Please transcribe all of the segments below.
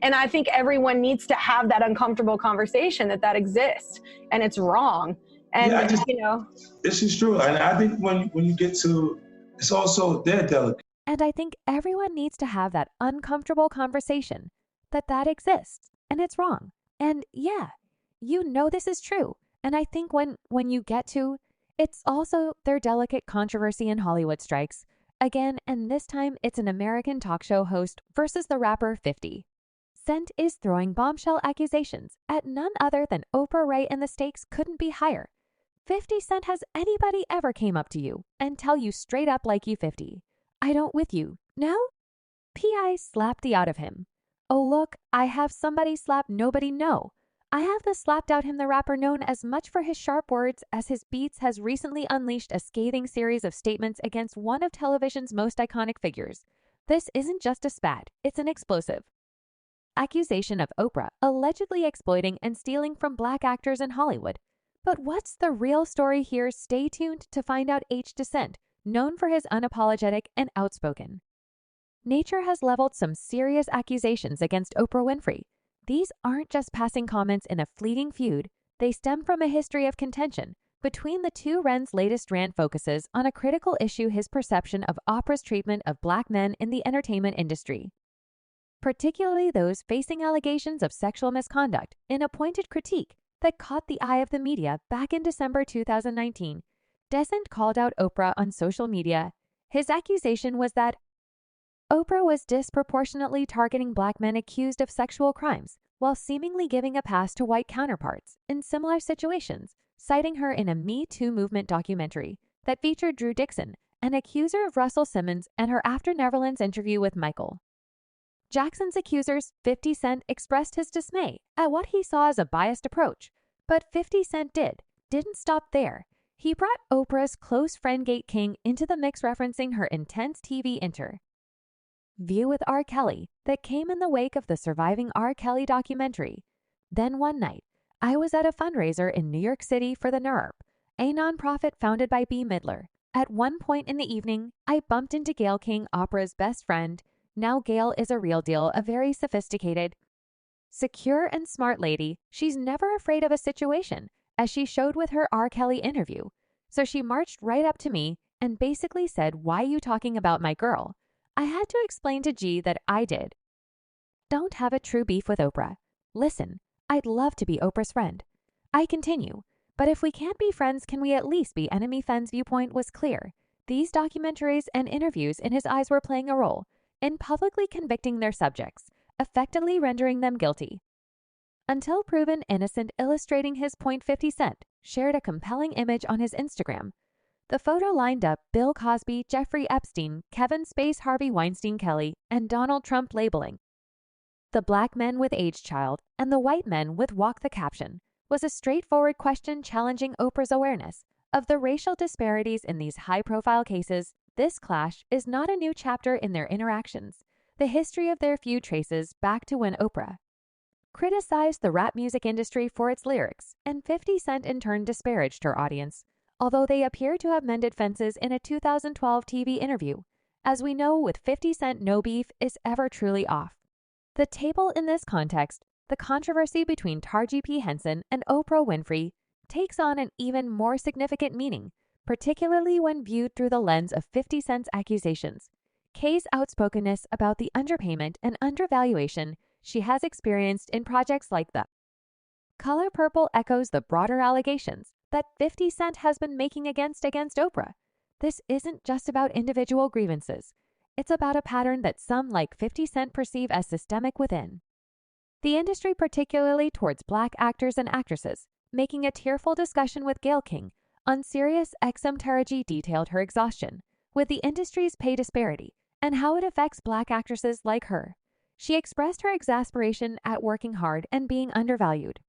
And I think everyone needs to have that uncomfortable conversation that exists and it's wrong. And, this is true. And I think when you get to, it's also their delicate. And I think everyone needs to have that uncomfortable conversation that exists and it's wrong. And yeah, this is true. And I think when you get to, it's also their delicate controversy in Hollywood strikes. Again, and this time it's an American talk show host versus the rapper 50 Cent is throwing bombshell accusations at none other than Oprah Ray, and the stakes couldn't be higher. 50 Cent, has anybody ever came up to you and tell you straight up like you 50? I don't with you, no? P.I. slapped the out of him. Oh look, I have somebody slap nobody, no. I have the slapped out him, the rapper known as much for his sharp words as his beats, has recently unleashed a scathing series of statements against one of television's most iconic figures. This isn't just a spat, it's an explosive accusation of Oprah allegedly exploiting and stealing from Black actors in Hollywood. But what's the real story here? Stay tuned to find out. Descent, known for his unapologetic and outspoken nature, has leveled some serious accusations against Oprah Winfrey. These aren't just passing comments in a fleeting feud. They stem from a history of contention between the two. Ren's latest rant focuses on a critical issue: his perception of Oprah's treatment of Black men in the entertainment industry, particularly those facing allegations of sexual misconduct, in a pointed critique that caught the eye of the media back in December 2019. Descent called out Oprah on social media. His accusation was that Oprah was disproportionately targeting Black men accused of sexual crimes, while seemingly giving a pass to white counterparts in similar situations, citing her in a Me Too movement documentary that featured Drew Dixon, an accuser of Russell Simmons, and her after Neverland's interview with Michael Jackson's accusers. 50 Cent expressed his dismay at what he saw as a biased approach, but 50 Cent didn't stop there. He brought Oprah's close friend Gate King into the mix, referencing her intense TV interview with R. Kelly that came in the wake of the Surviving R. Kelly documentary. Then one night, I was at a fundraiser in New York City for the NERP, a nonprofit founded by B. Midler. At one point in the evening, I bumped into Gayle King, Oprah's best friend. Now Gayle is a real deal, a very sophisticated, secure, and smart lady. She's never afraid of a situation, as she showed with her R. Kelly interview. So she marched right up to me and basically said, "Why you talking about my girl?" I had to explain to G that I don't have a true beef with Oprah. Listen, I'd love to be Oprah's friend. I continue, but if we can't be friends, can we at least be enemy friends? Viewpoint was clear. These documentaries and interviews in his eyes were playing a role in publicly convicting their subjects, effectively rendering them guilty until proven innocent. Illustrating his point, 50 Cent shared a compelling image on his Instagram. The photo lined up Bill Cosby, Jeffrey Epstein, Kevin Spacey, Harvey Weinstein, Kelly, and Donald Trump, labeling the Black men with age child and the white men with walk. The caption was a straightforward question challenging Oprah's awareness of the racial disparities in these high-profile cases. This clash is not a new chapter in their interactions. The history of their feud traces back to when Oprah criticized the rap music industry for its lyrics, and 50 Cent in turn disparaged her audience, although they appear to have mended fences in a 2012 TV interview. As we know, with 50 Cent, no beef is ever truly off the table in this context. The controversy between Taraji P. Henson and Oprah Winfrey takes on an even more significant meaning, particularly when viewed through the lens of 50 Cent's accusations. Kay's outspokenness about the underpayment and undervaluation she has experienced in projects like The Color Purple echoes the broader allegations that 50 Cent has been making against Oprah. This isn't just about individual grievances. It's about a pattern that some like 50 Cent perceive as systemic within the industry, particularly towards Black actors and actresses. Making a tearful discussion with Gayle King on Sirius XM, Taraji detailed her exhaustion with the industry's pay disparity and how it affects Black actresses like her. She expressed her exasperation at working hard and being undervalued,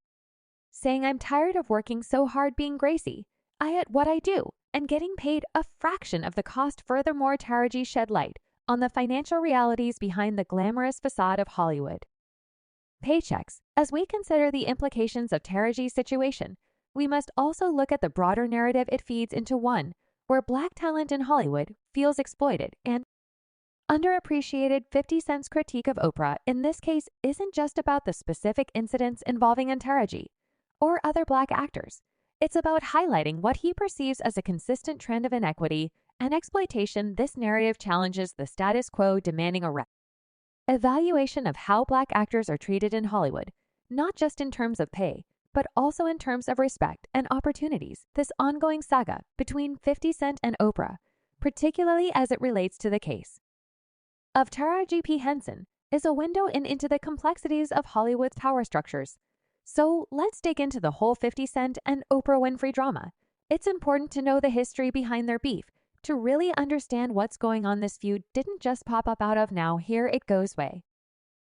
saying, "I'm tired of working so hard being Gracie at what I do and getting paid a fraction of the cost." Furthermore, Taraji shed light on the financial realities behind the glamorous facade of Hollywood paychecks. As we consider the implications of Taraji's situation, we must also look at the broader narrative it feeds into, one where Black talent in Hollywood feels exploited and Underappreciated 50 Cent's critique of Oprah in this case isn't just about the specific incidents involving Taraji or other Black actors. It's about highlighting what he perceives as a consistent trend of inequity and exploitation. This narrative challenges the status quo, demanding a evaluation of how Black actors are treated in Hollywood, not just in terms of pay, but also in terms of respect and opportunities. This ongoing saga between 50 Cent and Oprah, particularly as it relates to the case of Taraji P. Henson, is a window into the complexities of Hollywood's power structures. So let's dig into the whole 50 Cent and Oprah Winfrey drama. It's important to know the history behind their beef to really understand what's going on. This feud didn't just pop up out of now. Here it goes way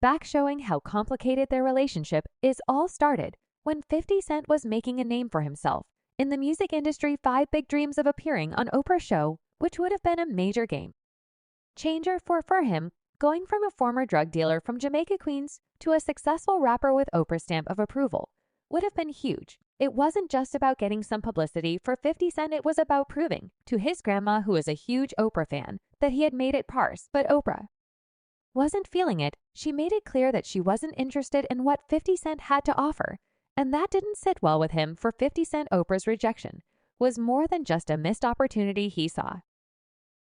back, showing how complicated their relationship is. All started when 50 Cent was making a name for himself in the music industry. 5 big dreams of appearing on Oprah's show, which would have been a major game changer for him, going from a former drug dealer from Jamaica, Queens, to a successful rapper with Oprah's stamp of approval, would have been huge. It wasn't just about getting some publicity for 50 Cent, it was about proving to his grandma, who is a huge Oprah fan, that he had made it parse. But Oprah wasn't feeling it. She made it clear that she wasn't interested in what 50 Cent had to offer, and that didn't sit well with him. For 50 Cent, Oprah's rejection was more than just a missed opportunity. He saw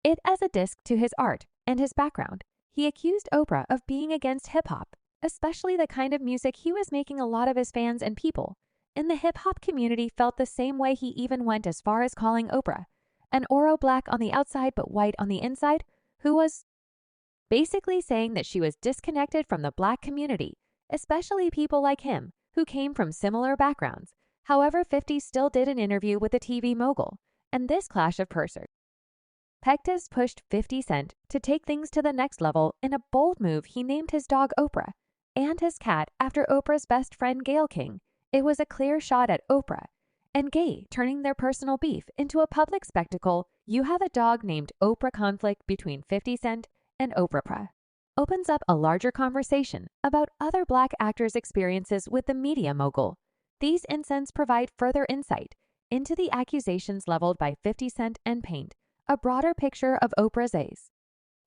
it as a diss to his art and his background. He accused Oprah of being against hip-hop, especially the kind of music he was making. A lot of his fans and people in the hip-hop community felt the same way. He even went as far as calling Oprah an Oro Black on the outside but white on the inside, who was basically saying that she was disconnected from the Black community, especially people like him who came from similar backgrounds. However, 50 still did an interview with the TV mogul, and this clash of perspectives pushed 50 Cent to take things to the next level. In a bold move, he named his dog Oprah and his cat after Oprah's best friend Gayle King. It was a clear shot at Oprah and Gay, turning their personal beef into a public spectacle. You have a dog named Oprah. Conflict between 50 Cent and Oprah opens up a larger conversation about other Black actors' experiences with the media mogul. These incidents provide further insight into the accusations leveled by 50 Cent and paint a broader picture of Oprah's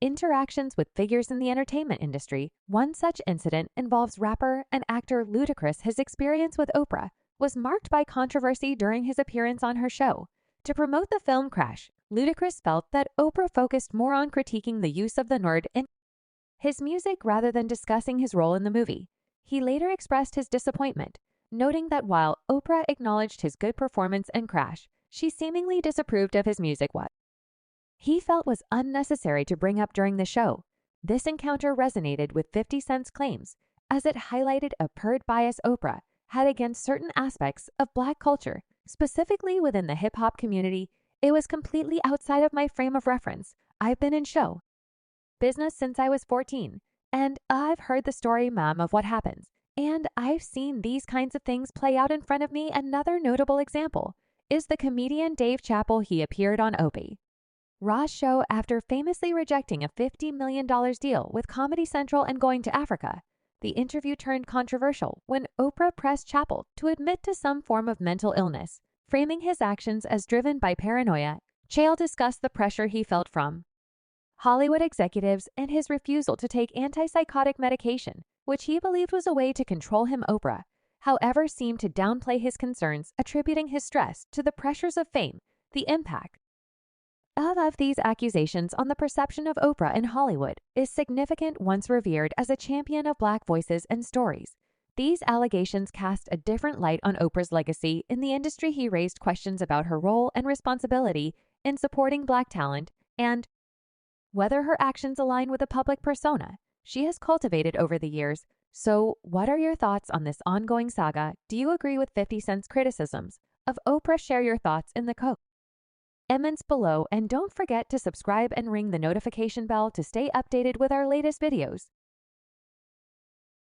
interactions with figures in the entertainment industry. One such incident involves rapper and actor Ludacris. His experience with Oprah was marked by controversy during his appearance on her show. To promote the film Crash, Ludacris felt that Oprah focused more on critiquing the use of the N-word in his music rather than discussing his role in the movie. He later expressed his disappointment, noting that while Oprah acknowledged his good performance in Crash, she seemingly disapproved of his music. What he felt was unnecessary to bring up during the show. This encounter resonated with 50 Cent's claims, as it highlighted a purred bias Oprah had against certain aspects of Black culture, specifically within the hip-hop community. It was completely outside of my frame of reference. I've been in show business since I was 14, and I've heard the story, ma'am, of what happens, and I've seen these kinds of things play out in front of me. Another notable example is the comedian Dave Chappelle. He appeared on Oprah Raw's show after famously rejecting a $50 million deal with Comedy Central and going to Africa. The interview turned controversial when Oprah pressed Chappelle to admit to some form of mental illness, framing his actions as driven by paranoia. Chappelle discussed the pressure he felt from Hollywood executives and his refusal to take antipsychotic medication, which he believed was a way to control him. Oprah, however, seemed to downplay his concerns, attributing his stress to the pressures of fame. The impact of these accusations on the perception of Oprah in Hollywood is significant. Once revered as a champion of Black voices and stories, these allegations cast a different light on Oprah's legacy in the industry. He raised questions about her role and responsibility in supporting Black talent and whether her actions align with the public persona she has cultivated over the years. So, what are your thoughts on this ongoing saga? Do you agree with 50 Cent's criticisms of Oprah? Share your thoughts in the comments below, and don't forget to subscribe and ring the notification bell to stay updated with our latest videos.